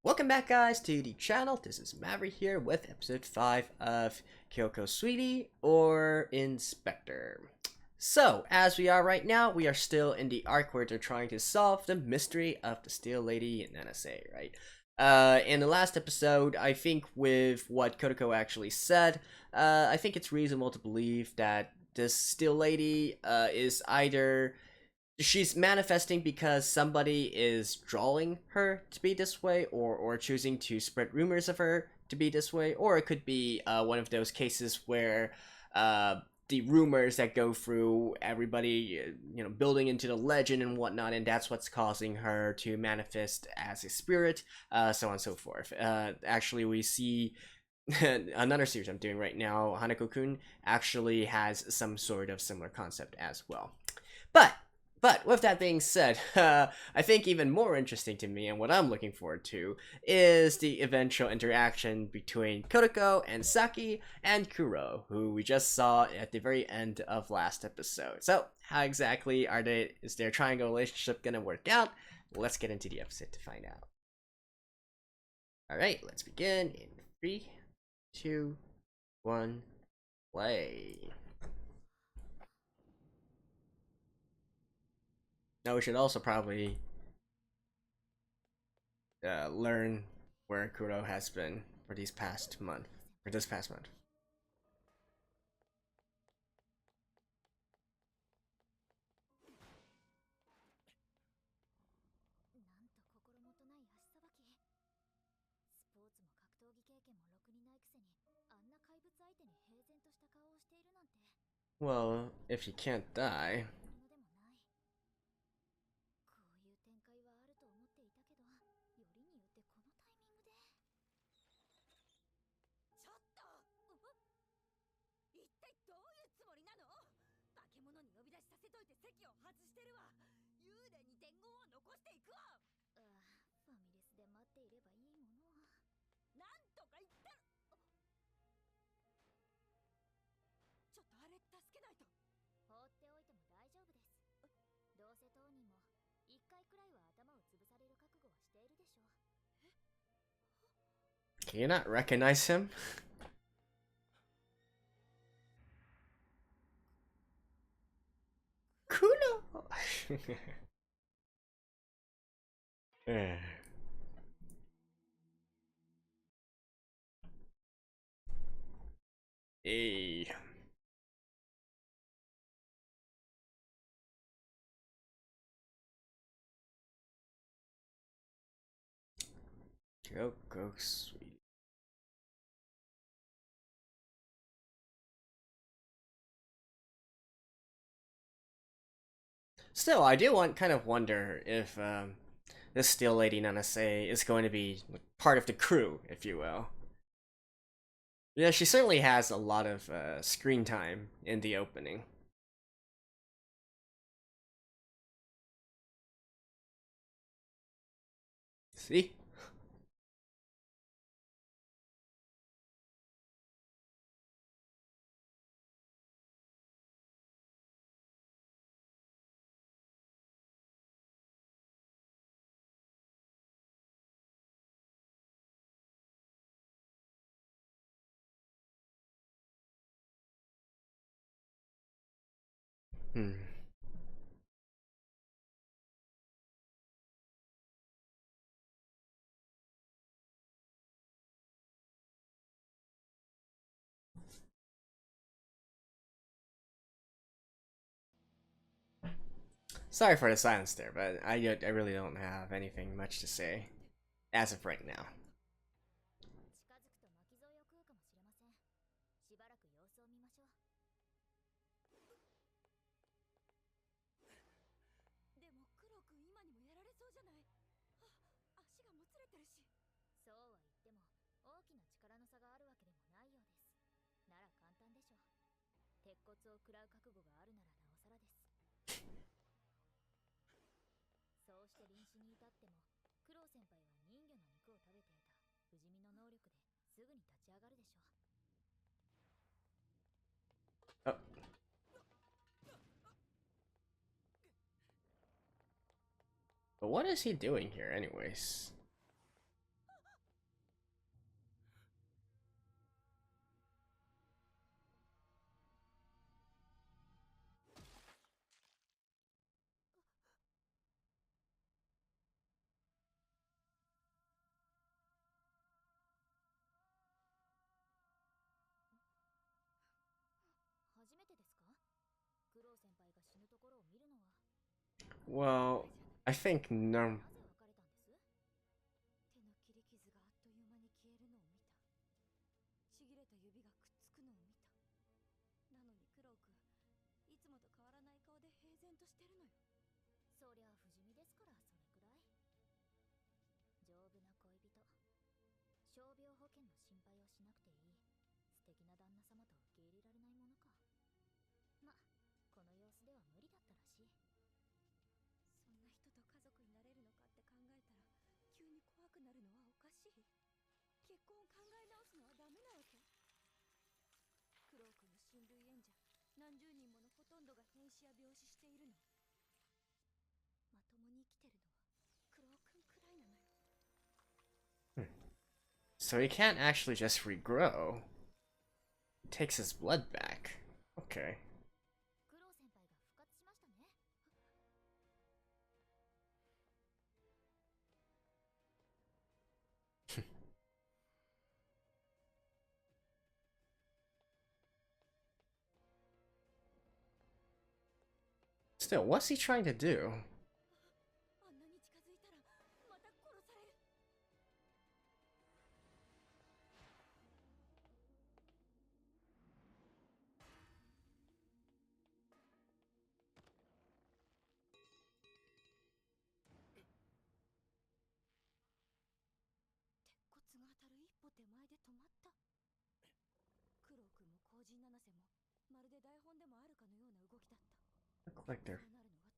Welcome back, guys, to the channel. This is Maverick here with episode 5 of Kyoko Sweetie or in Spectre. So, as we are right now, we are still in the arc where they're trying to solve the mystery of the Steel Lady in NSA, right? In the last episode, I think with what Kotoko actually said, I think it's reasonable to believe that this Steel Lady is either she's manifesting because somebody is drawing her to be this way, or choosing to spread rumors of her to be this way, or it could be one of those cases where the rumors that go through everybody, building into the legend and whatnot, and that's what's causing her to manifest as a spirit, so on and so forth. Actually, we see another series I'm doing right now, Hanako-kun, actually has some sort of similar concept as well. But with that being said, I think even more interesting to me and what I'm looking forward to is the eventual interaction between Kotoko and Saki and Kuro, who we just saw at the very end of last episode. So, how exactly is their triangle relationship gonna work out? Let's get into the episode to find out. Alright, let's begin in 3, 2, 1, play. Now we should also probably learn where Kuro has been for this past month. Well, if you can't die. Can you not recognize him? Kuno! Hey. Go, sweet. Still, I do kind of wonder if this Steel Lady Nanase is going to be part of the crew, if you will. Yeah, she certainly has a lot of screen time in the opening. See? Hmm. Sorry for the silence there, but I really don't have anything much to say as of right now. Oh. But what is he doing here, anyways? Well, I think no. なぜ別れたんです？手の切り傷があっという間に消えるのを見た。ちぎれた指がくっつくのを見た。なのにクロウ君、いつもと変わらない顔で平然としてるのよ。そりゃ不死身ですから、それくらい。丈夫な恋人。傷病保険の心配をしなくていい素敵な旦那様と受け入れられないものか。ま、この様子では無理だったらしい。そんな人と家族になれるのかって考えたら急に怖くなるのはおかしい。結婚を考え直すのはダメなわけ？クロウ君の親類縁者何十人ものほとんどが変死や病死しているの。まともに生きてるのはクロウ君くらいなのよ。 So he can't actually just regrow. He takes his blood back. Okay. クロウ先輩が復活しましたね。Still, what's he trying to do? あんなに近づいたらまた殺される。鉄骨が当たる一歩手前で止まった。クロウ君も後陣七瀬もまるで台本でもあるかのような動きだった。 Look like they're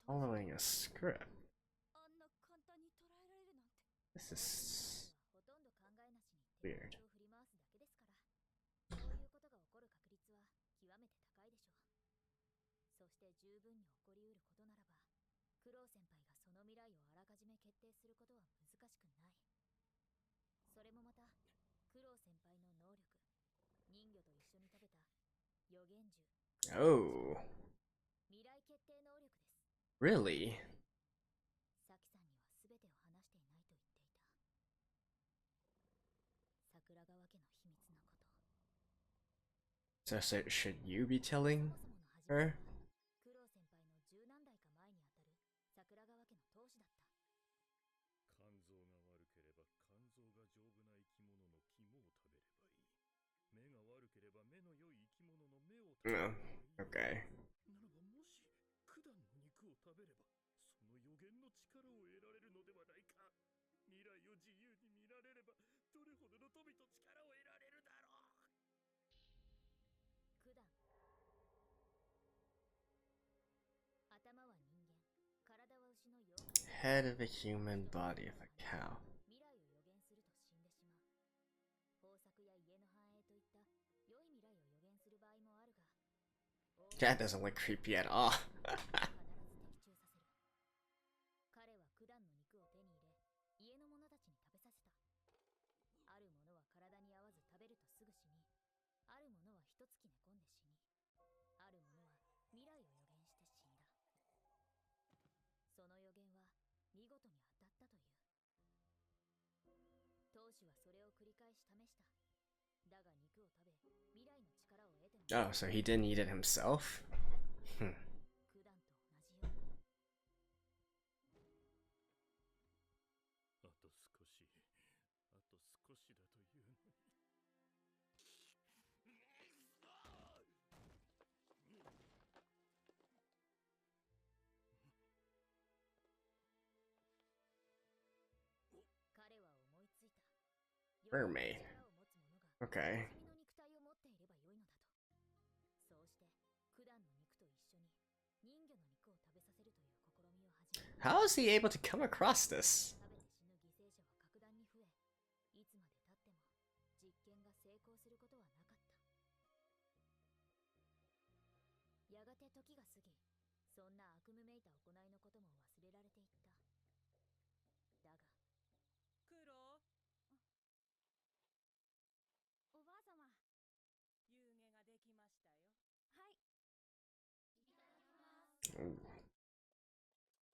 そうなるのが当然。 following a script. あんな簡単に捉えられるなんて。 This is ほとんど考えなしに weird. 手を振り回すだけですから、そういうことが起こる確率は極めて高いでしょう。そして十分に起こりうることならば、クロウ先輩がその未来をあらかじめ決定することは難しくない。それもまたクロウ先輩の能力、人魚と一緒に食べた予言獣 Oh, 未来決定能力です。 really? サキさんには全てを話していないと言っていた。桜川家の秘密なこと。 So should you be そ telling もそもの始まり her? はクロウ先輩の十何代か前にあたる桜川家の当主だった。肝臓が悪ければ肝臓が丈夫な生き物の肝を食べればいい。目が悪ければ目の良い生き物の目を食べればいい。Okay. ならばもし九段の肉を食べればその予言の力を得られるのではないか。未来を自由に見られればどれほどの富と力を得られるだろう。九段。頭は人間、体は牛の妖怪。 Head of a human, body of a cow. 未来を予言すると死んでしまう。豊作や家の繁栄といった良い未来を予言する場合もあるが、 That doesn't look creepy at all. 必ず的中させる。彼は九段の肉を手に入れ、家の者たちに食べさせた。ある者は体に合わず食べるとすぐ死に、ある者は一月寝込んで死に、ある者は未来を予言して死んだ。その予言は見事に当たったという。当主はそれを繰り返し試した。だが肉を食べ、未来の力を得ても Oh, so he didn't eat it himself? 九段と同じように。あと少し、あと少しだというのに。彼は思いついた。 Mermaid. 力を持つ者が Okay. 不死身の肉体を持っていればよいのだと。そうして九段の肉と一緒に人魚の肉を食べさせるという試みを始めた。 How is he able to come across this? 食べて死ぬ犠牲者は格段に増え、いつまで経っても実験が成功することはなかった。やがて時が過ぎ、そんな悪夢めいた行いのことも忘れられていった。だがクロおばあさま。夕げができましたよ。はい。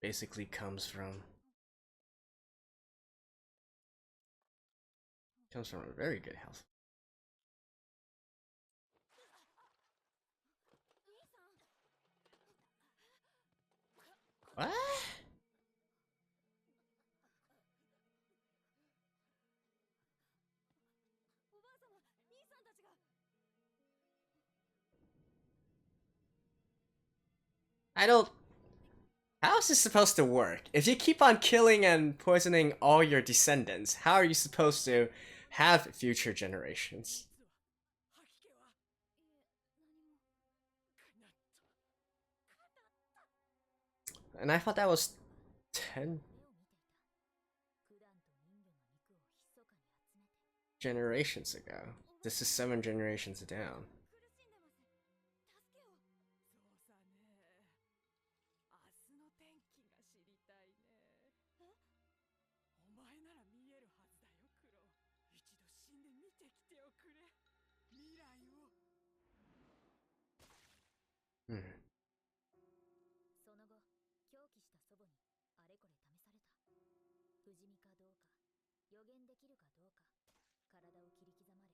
Basically comes from a very good house. 兄さん。 What? I don't. How is this supposed to work? If you keep on killing and poisoning all your descendants, how are you supposed to have future generations? 吐き気はかなった。 And I thought that was 10 generations ago. This is 7 generations down. そうさね。明日の天気が知りたいね。お前なら見えるはずだよ、クロ。一度死んで見てきておくれ。未来を。Hmm. その後、狂気した祖母にあれこれ試された。不死身かどうか、予言できるかどうか、体を切り刻まれ、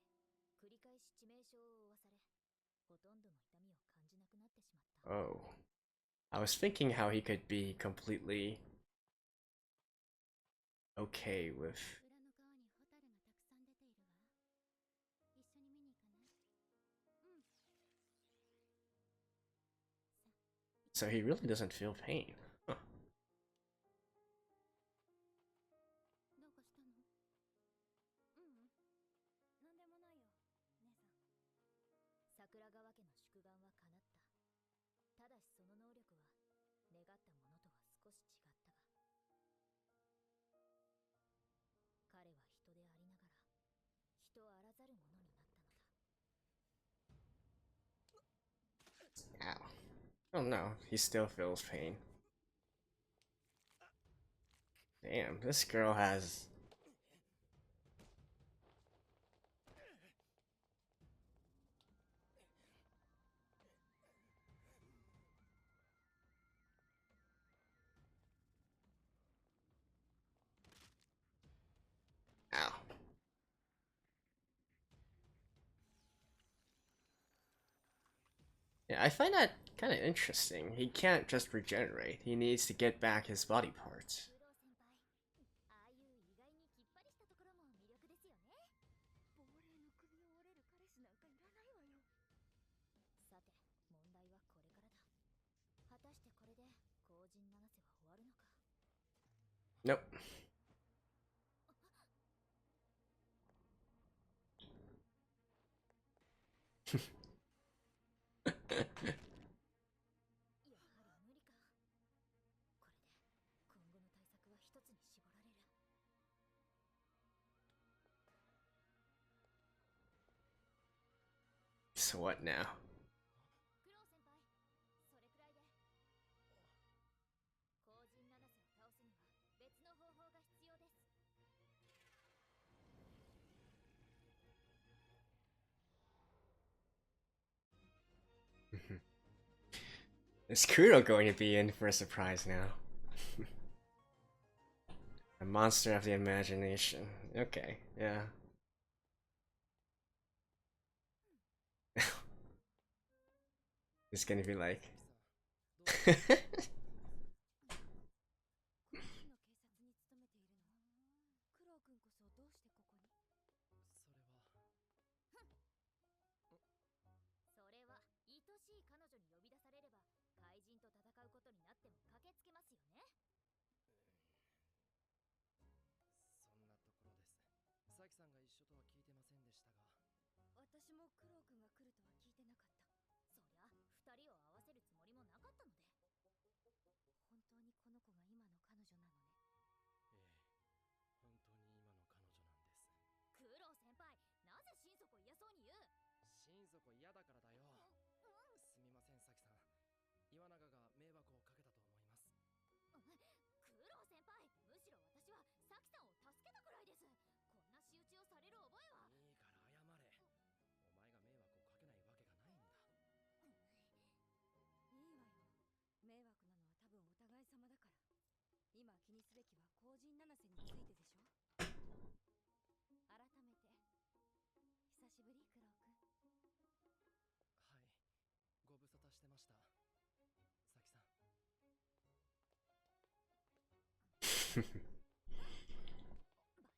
繰り返し致命傷を負わされ、ほとんどの痛みを感じなくなってしまった。Oh. I was thinking how he could be completely okay with. 裏の川にホタルがたくさん出ているわ。一緒に見に行かない？うん。 So he really doesn't feel pain. Huh. どうかしたの？うん。なんでもないよ、姉さん。桜川家の祝願は叶った。ただしその能力は願ったものとは少し違ったが、彼は人でありながら人あらざるものになったのだ。 Ow. Oh no, he still feels pain. Damn, this girl has. Ow. Yeah, I find that kind of interesting. He can't just regenerate. He needs to get back his body parts. クロウ先輩、ああいう意外にきっぱりしたところも魅力ですよね。亡霊の首を折れる彼氏なんかいらないわよ。さて、問題はこれからだ。果たしてこれで後陣流せは終わるのか。 Nope. So what now? クロウ先輩、それくらいで。後陣七瀬を倒すには別の方法が必要です。 Is Kuro going to be in for a surprise now? A monster of the imagination. Okay, yeah. It's gonna be like. この市の警察に勤めているの？クロウ君こそどうしてここに？それは愛しい彼女に呼び出されれば怪人と戦うことになっても駆けつけますよね。そんなところです。サキさんが一緒とは聞いてませんでしたが。私もクロウ君が来るとは聞いてなかった。そりゃ二人を合わせるつもりもなかったので。本当にこの子が今の彼女なのね。ええ、本当に今の彼女なんです。クロウ先輩、なぜ心底嫌そうに言う？心底嫌だからだよ。すみません、サキさん。岩永が迷惑をかけたと思います。クロウ先輩、むしろ私はサキさんを助けたくらいです。こんな仕打ちをされる覚えは。いいから謝れ。お前が迷惑をかけないわけがないんだ。いいわよ。迷惑なのは多分お互い様だから。今気にすべきは後陣七瀬についてでしょ。改めて久しぶり、クロウ君。はい、ご無沙汰してました。サキさん。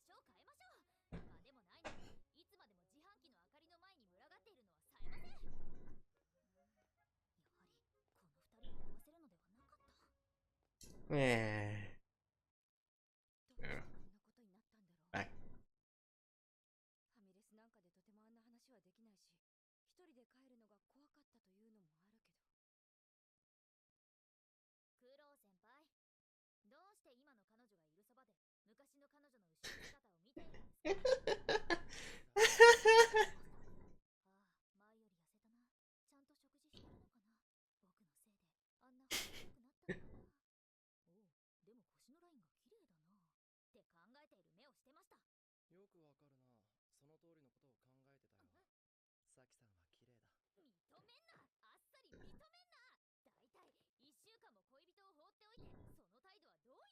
場所を変えましょう。まあでもないのにいつまでも自販機の明かりの前に群がっているのは冴えません。やはりこの二人を合わせるのでは。えどうしてこんなことになったんだろう。はい。ファミレスなんかでとてもあんな話はできないし、一人で帰るのが怖かったというのもあるけど。クロウ先輩、どうして今の彼女がいるそばで昔の彼女の後ろ姿を見ているんですか？ああ、前より痩せたな。ちゃんと食事してるのかな。僕のせいであんな細くなったのかな。おう、でも腰のラインが綺麗だな。って考えている目をしてました。よくわかるな。その通りのことを考えてたよ。サキさんは綺麗だ。認めんな、あっさり認めんな。だいたい1週間も恋人を放っておい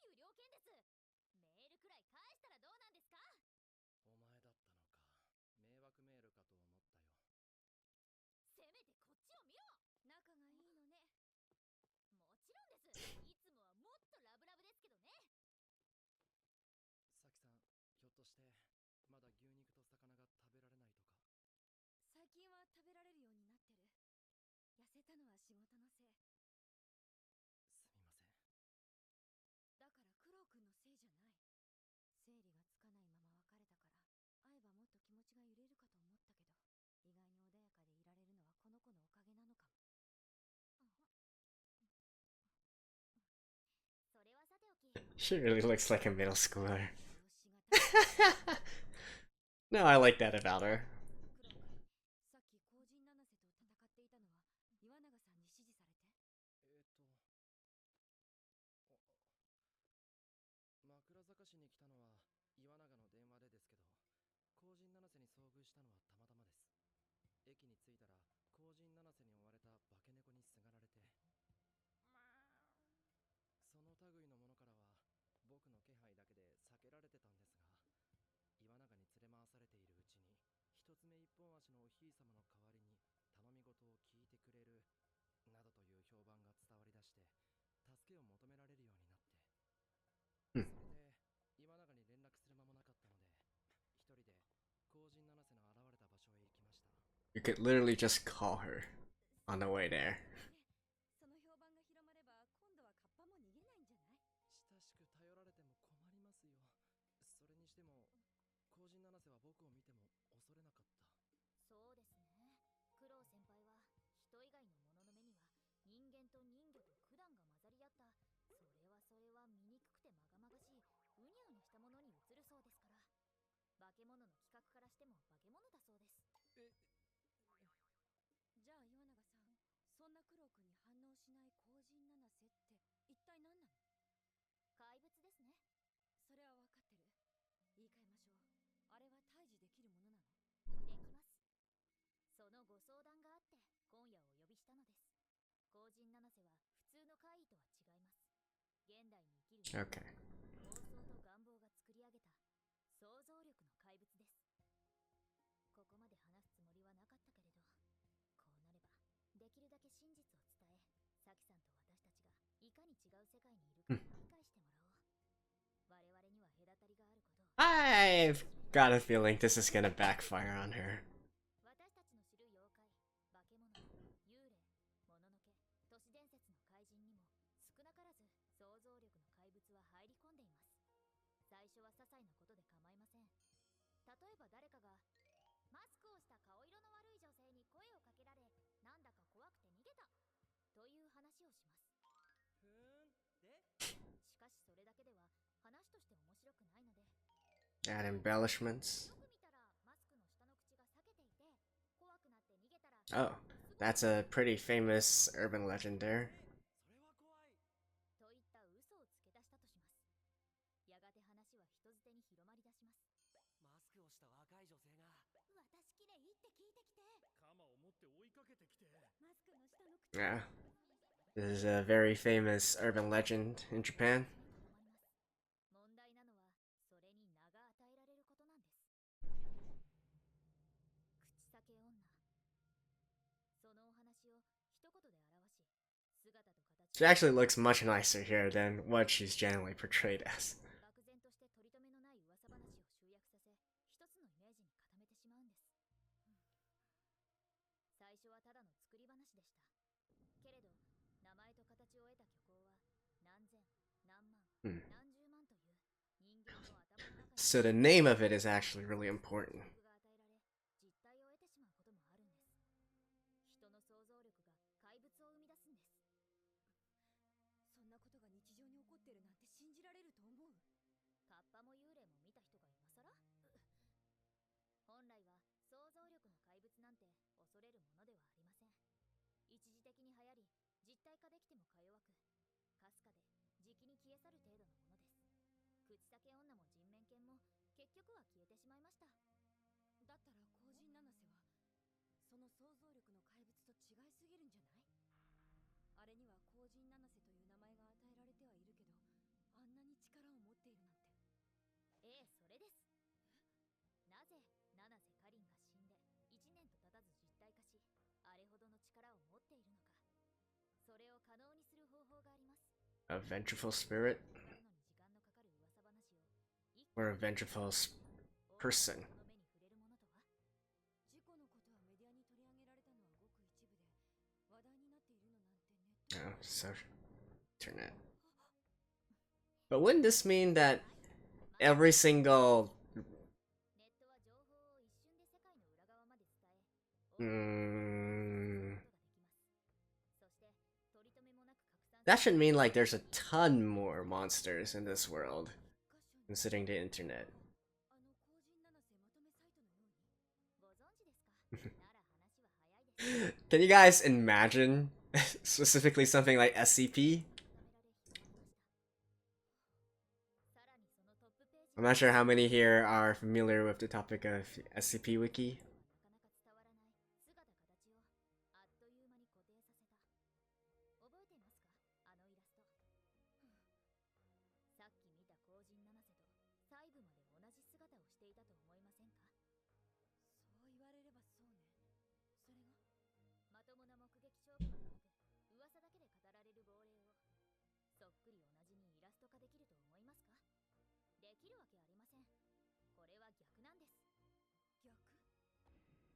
て、その態度はどういう了見です。メールくらい返したらどうなんですか？お前だったのか。迷惑メールかと思ったよ。せめてこっちを見ろ。仲がいいのね。もちろんです。いつもはもっとラブラブですけどね。サキさん、ひょっとしてまだ牛肉と魚が食べられないとか。最近は食べられるようになってる。痩せたのは仕事のせい。すみません。だからクロウ君のせいじゃない。整理がつかないまま別れたから、会えばもっと気持ちが揺れるかと思ったけど、意外に穏やかでいられるのはこの子のおかげなのかも。それはさておき、 She really looks like a middle schooler. 容姿が高い。 No, I like that about her. クロウ君、さっき後陣七瀬と戦っていたのは岩永さんに指示されて。枕坂市に来たのは岩永の電話でですけど、後陣七瀬に遭遇したのはたまたまです。駅に着いたら後陣七瀬に追われた化け猫にすがられて、その類のものからは僕の気配だけで避けられてたんですが、岩永に連れ回されているうちに一つ目一本足のおひいさまの代わりに頼み事を聞いてくれるなどという評判が伝わりだして、助けを求められるようになって、それで岩永に連絡する間もなかったので、一人で後陣七瀬の現れた場所へ行きました。 You could literally just call her on the way there. その評判が広まれば今度はカッパも逃げないんじゃない？親しく頼られても困りますよ。それにしても後陣七瀬は僕を見ても恐れなかった。そうですね。クロウ先輩は人以外のものの目には人間と人魚と九段が混ざり合った、それは醜くてまがまがしいうにゃうにしたものに映るそうですから。化け物の企画からしても化け物だそうです。じゃあ岩永さん、そんなクロウ君に反応しない後陣七瀬って一体何なの？怪物ですね。それは分かってる。言い換えましょう。あれは退治できるものなの？できます。そのご相談があって今夜お呼びしたのです。後陣七瀬は普通の怪異とは違います。現代に生きる Okay. 妄想と願望が作り上げた想像力の怪物です。ここまで話すつもりはなかったけれど、こうなればできるだけ真実を伝え、サキさんと私たちがいかに違う世界にいるかを理解してもらおう。我々には隔たりがあることを。 I've got a feeling this is gonna backfire on her. 私たちの知る妖怪、化け物、幽霊、もののけ、都市伝説の怪人にも少なからず想像力の怪物は入り込んでいます。最初は些細なことで構いません。例えば誰かがマスクをした顔色の悪い女性に声をかけられ、なんだか怖くて逃げたという話をします。しかしそれだけでは話として面白くないので、 Add embellishments. よく見たらマスクの下の口が裂けていて、怖くなって逃げたら Oh, that's a pretty famous urban legend there. それは怖い。といった嘘をつけ出したとします。やがて話は人づてに広まり出します。マスクをした若い女性が私きれいって聞いてきて、鎌を持って追いかけてきて、マスクの下の口。 Yeah. This is a very famous urban legend in Japan. 問題なのはそれに名が与えられることなんです。口裂け女。そのお話を一言で表し、姿と形 She actually looks much nicer here than what she's generally portrayed as. 漠然として取り留めのない噂話を集約させ、一つのイメージに固めてしまうんです。最初はただの作り話でした。けれど名前と形を得た虚構は何千何 Hmm. 何十万という人間の頭の中に So the name of it is actually really important. が与えられ実体を得てしまうこともあるんです。人の想像力が怪物を生み出すんです。そんなことが日常に起こってるなんて信じられると思う？カッパも幽霊も見た人が今更本来は想像力の怪物なんて恐れるものではありません。一時的に流行り実体化できてもか弱く、かすかでじきに消え去る程度のものです。口裂け女も人面犬も結局は消えてしまいました。だったら後人七瀬はその想像力の怪物と違いすぎるんじゃない？あれには後人七瀬という名前が与えられてはいるけど、あんなに力を持っているなんて。ええ、それです。なぜ七瀬かりんが死んで1年と経たず実体化し、あれほどの力を持っているのか。それを可能にする方法があります。 A vengeful spirit? 語るのに時間のかかる噂話を一気 Or a に vengeful person? 人の目に触れるものとは。事故のことはメディアに取り上げられたのはごく一部で、話題になっているのなんてネット Oh, so internet. But wouldn't this mean that every single ネットは情報を一瞬で世界の裏側まで伝え、多くの人に伝えることができます。そして取り留めもなく拡散 that should mean like there's a ton more monsters in this world, considering the internet. あの後人七瀬まとめサイトのように。ご存知ですか？なら話は早いです。 Can you guys imagine specifically something like SCP? さらにそのトップページ I'm not sure how many here are familiar with the topic of SCP Wiki. なかなか伝わらない姿形をあっという間に固定させた。覚えていますか？あのイラスト。さっき見た後人七瀬と細部まで同じ姿をしていたと思いませんか？そう言われればそうね。それがまともな目撃証拠がなく、噂だけで語られる亡霊をそっくり同じにイラスト化できると思いますか？できるわけありません。これは逆なんです。逆？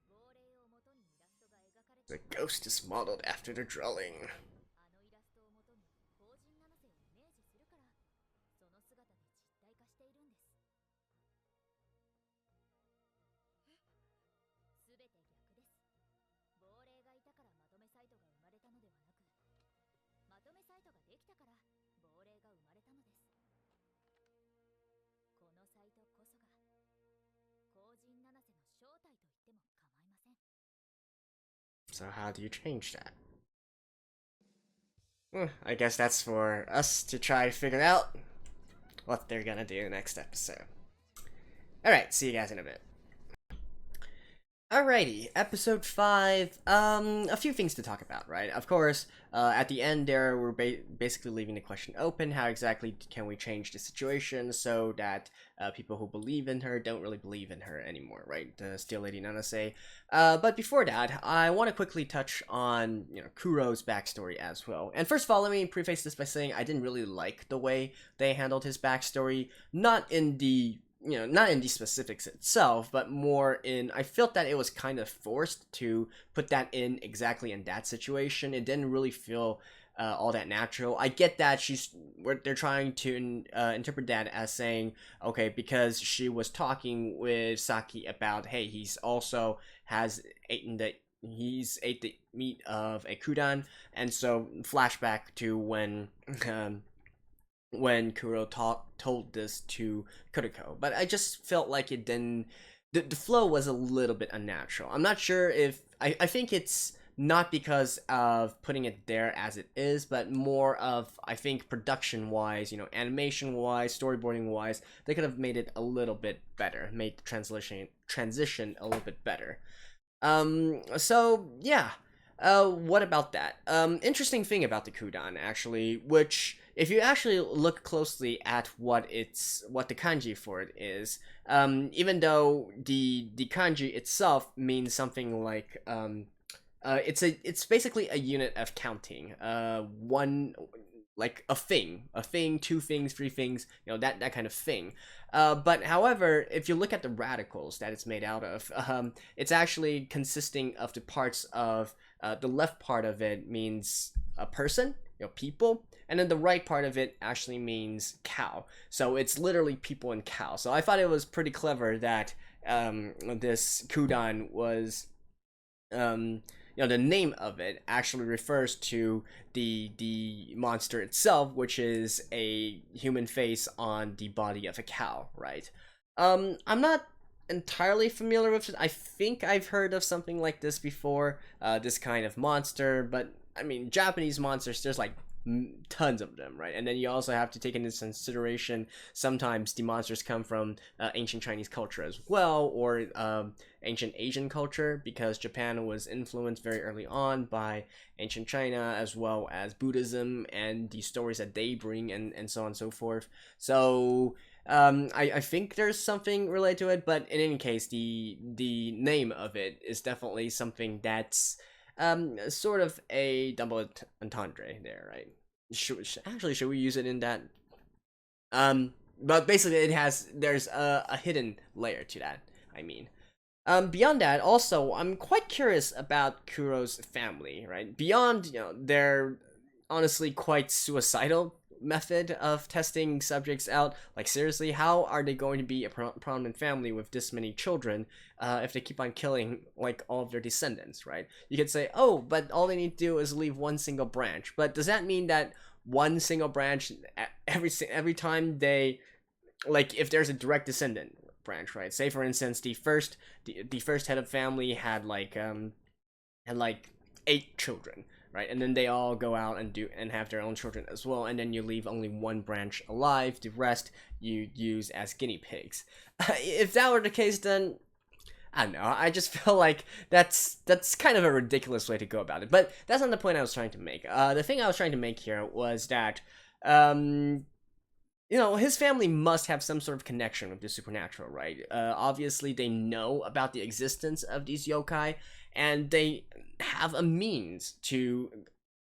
亡霊をもとにイラストが描かれて The ghost is modeled after the dwelling. あのイラストをもとに後人七瀬をイメージするから、その姿で実体化しているんです。すべて逆です。亡霊がいたからまとめサイトが生まれたのではなく、まとめサイトができたから亡霊が生まれたのです。このサイトこそが後人七瀬の正体と言っても構いません。 So how do you change that? I guess that's for us to try to figure out what they're gonna do next episode. Alright, see you guys in a bit. Alrighty, episode 5, a few things to talk about, right? Of course, at the end there, we're basically leaving the question open, how exactly can we change the situation so that people who believe in her don't really believe in her anymore, right? The Steel Lady Nanase. But before that, I want to quickly touch on, Kuro's backstory as well. And first of all, let me preface this by saying I didn't really like the way they handled his backstory, not in the specifics itself, but more in, I felt that it was kind of forced to put that in exactly in that situation. It didn't really feel all that natural. I get that they're trying to interpret that as saying, okay, because she was talking with Saki about, hey, he's ate the meat of a kudan, and so flashback to when Kuro told this to Kuriko. But I just felt like it didn't... The flow was a little bit unnatural. I'm not sure if... I think it's not because of putting it there as it is, but more of, I think, production-wise, animation-wise, storyboarding-wise, they could have made it a little bit better, made the transition a little bit better. So, yeah. What about that? Interesting thing about the Kudan, actually, which, if you actually look closely at what the kanji for it is, even though the kanji itself means something like, it's basically a unit of counting, one, like a thing, two things, three things, that kind of thing. But however, if you look at the radicals that it's made out of, it's actually consisting of the parts of, the left part of it means a person, people, and then the right part of it actually means cow. So it's literally people and cow. So I thought it was pretty clever that this Kudan was the name of it actually refers to the monster itself, which is a human face on the body of a cow, right? I'm not entirely familiar with it. I think I've heard of something like this before, this kind of monster, but I mean, Japanese monsters, there's like tons of them, right? And then you also have to take into consideration sometimes the monsters come from ancient Chinese culture as well, or ancient Asian culture, because Japan was influenced very early on by ancient China as well as Buddhism and the stories that they bring, and so on and so forth. So I think there's something related to it, but in any case, the name of it is definitely something that's sort of a double entendre there, right? Should we use it in that? But basically, there's a hidden layer to that. I mean, beyond that, also, I'm quite curious about Kuro's family, right? Beyond their honestly quite suicidal method of testing subjects out. Like, seriously, how are they going to be a prominent family with this many children if they keep on killing like all of their descendants, right? You could say, oh, but all they need to do is leave one single branch. But does that mean that one single branch every time they, like, if there's a direct descendant branch, right? Say for instance, the first head of family had like 8 children, right? And then they all go out and have their own children as well, and then you leave only one branch alive. The rest you use as guinea pigs. If that were the case, then I don't know. I just feel like that's kind of a ridiculous way to go about it. But that's not the point I was trying to make. The thing I was trying to make here was that his family must have some sort of connection with the supernatural, right? Obviously, they know about the existence of these yokai, and they have a means to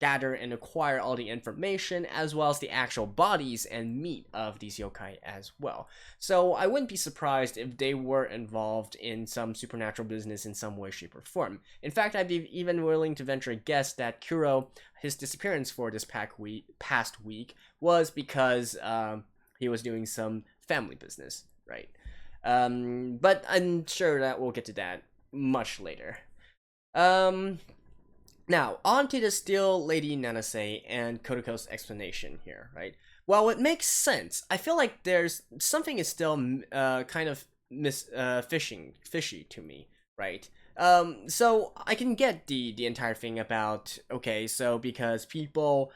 gather and acquire all the information, as well as the actual bodies and meat of these yokai as well. So I wouldn't be surprised if they were involved in some supernatural business in some way, shape, or form. In fact, I'd be even willing to venture a guess that Kuro, his disappearance for this past week was because he was doing some family business, right? But I'm sure that we'll get to that much later. Now, on to the Steel Lady Nanase and Kotoko's explanation here, right? Well, it makes sense. I feel like there's something is still kind of fishy to me, right? So I can get the entire thing about, okay, so because people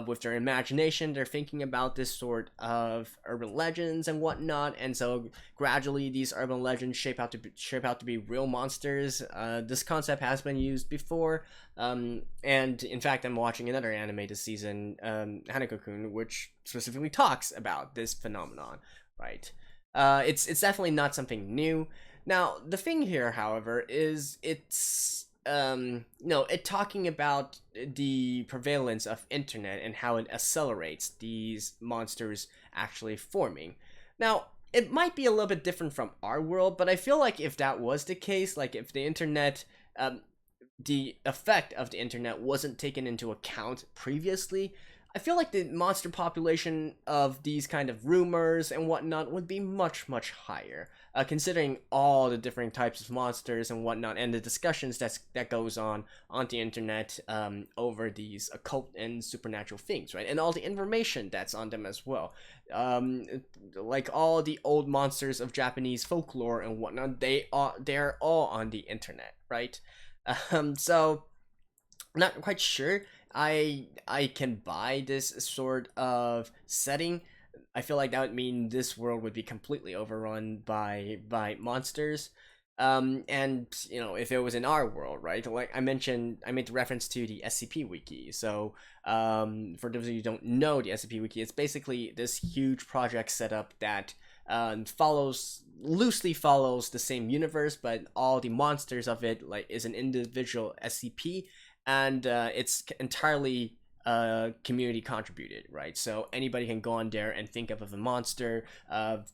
with their imagination, they're thinking about this sort of urban legends and whatnot, and so gradually these urban legends shape out to be real monsters. This concept has been used before, and in fact, I'm watching another anime this season, Hanako-kun, which specifically talks about this phenomenon, right? It's definitely not something new. Now, the thing here, however, is it's talking about the prevalence of internet and how it accelerates these monsters actually forming. Now, it might be a little bit different from our world, but I feel like if that was the case, like if the internet, the effect of the internet wasn't taken into account previously, I feel like the monster population of these kind of rumors and whatnot would be much, much higher, considering all the different types of monsters and whatnot, and the discussions that goes on the internet over these occult and supernatural things, right? And all the information that's on them as well. Like all the old monsters of Japanese folklore and whatnot, they're all on the internet, right? So I'm not quite sure I can buy this sort of setting. I feel like that would mean this world would be completely overrun by monsters. And if it was in our world, right? Like I made reference to the SCP wiki. So for those of you who don't know the SCP wiki, it's basically this huge project setup that loosely follows the same universe, but all the monsters of it like is an individual SCP, and it's entirely community contributed, right? So anybody can go on there and think of a monster,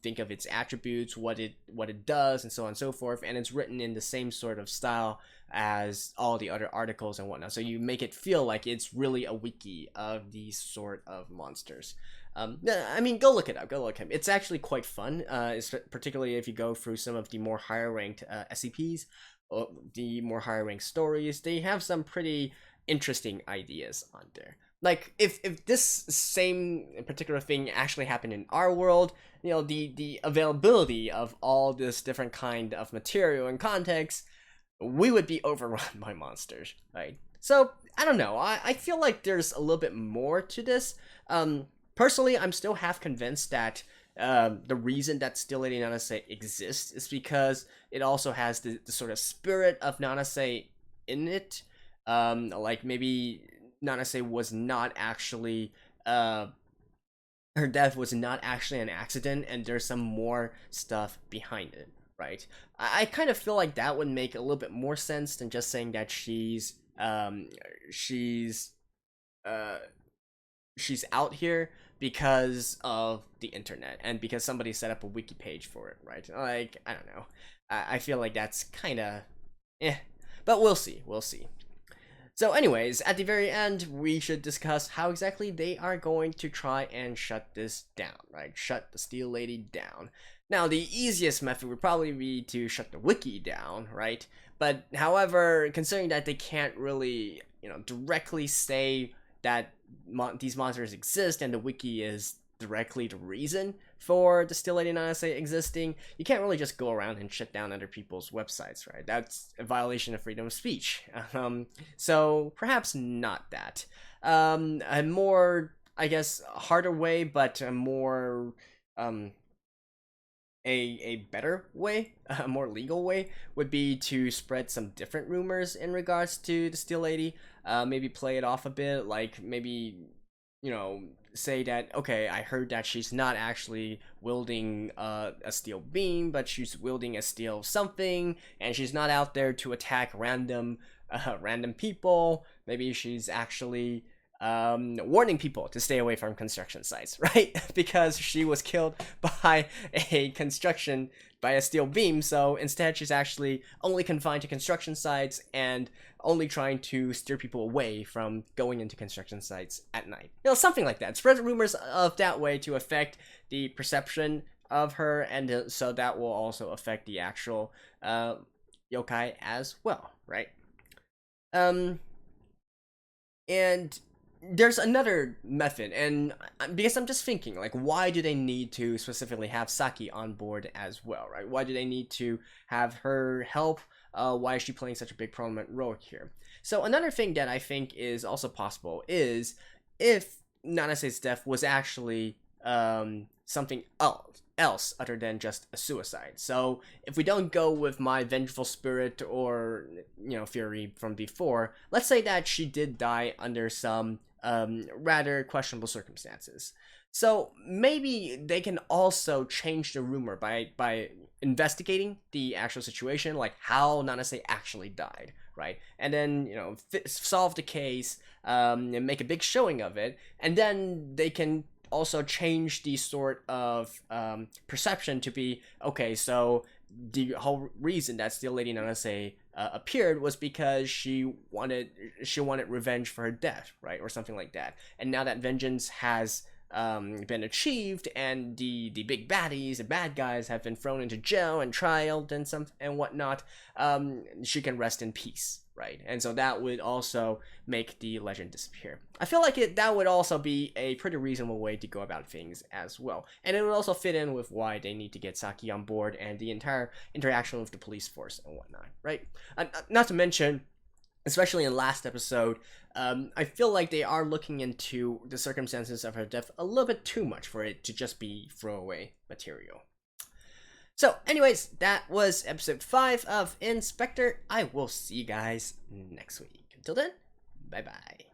think of its attributes, what it does, and so on and so forth. And it's written in the same sort of style as all the other articles and whatnot. So you make it feel like it's really a wiki of these sort of monsters. I mean, go look it up. Go look it up. It's actually quite fun, particularly if you go through some of the more higher ranked SCPs, the more higher ranked stories. They have some pretty interesting ideas on there. Like if this same particular thing actually happened in our world, you know, the availability of all this different kind of material and context, we would be overrun by monsters, right? So I don't know. I feel like there's a little bit more to this. Personally, I'm still half convinced that the reason that Still Lady Nanase exists is because it also has the sort of spirit of Nanase in it. Like maybe Nanase was not actually her death was not actually an accident, and there's some more stuff behind it, right? I kind of feel like that would make a little bit more sense than just saying that she's out here because of the internet and because somebody set up a wiki page for it, right? Like, I don't know. I feel like that's kind of but we'll see. So anyways, at the very end, we should discuss how exactly they are going to try and shut this down, right? Shut the Steel Lady down. Now, the easiest method would probably be to shut the wiki down, right? But however, considering that they can't really, directly say that these monsters exist and the wiki is directly the reason for the Steel Lady Nanase existing, you can't really just go around and shut down other people's websites, right? That's a violation of freedom of speech. So perhaps not that. A more, I guess, harder way, but a more a better way, a more legal way, would be to spread some different rumors in regards to the Steel Lady. Maybe play it off a bit, like maybe, say that, okay, I heard that she's not actually wielding a steel beam, but she's wielding a steel something, and she's not out there to attack random people. Maybe she's actually warning people to stay away from construction sites, right? Because she was killed by a steel beam, so instead she's actually only confined to construction sites and only trying to steer people away from going into construction sites at night. Something like that. Spread rumors of that way to affect the perception of her, and so that will also affect the actual yokai as well, right? And there's another method, and because I'm just thinking, like, why do they need to specifically have Saki on board as well, right? Why do they need to have her help? Why is she playing such a big prominent role here? So another thing that I think is also possible is if Nanase's death was actually something else other than just a suicide. So if we don't go with my vengeful spirit or theory from before, let's say that she did die under some rather questionable circumstances. So maybe they can also change the rumor by investigating the actual situation, like how Nanase actually died, right? And then solve the case, and make a big showing of it, and then they can also change the sort of perception to be, okay, so the whole reason that Steel Lady Nanase appeared was because she wanted revenge for her death, right, or something like that. And now that vengeance has been achieved, and the big baddies, the bad guys, have been thrown into jail and trialed and whatnot, she can rest in peace, right? And so that would also make the legend disappear. I feel like that would also be a pretty reasonable way to go about things as well, and it would also fit in with why they need to get Saki on board and the entire interaction with the police force and whatnot, right? Not to mention, especially in last episode, I feel like they are looking into the circumstances of her death a little bit too much for it to just be throwaway material. So anyways, that was episode 5 of Spectre. I will see you guys next week. Until then, bye bye.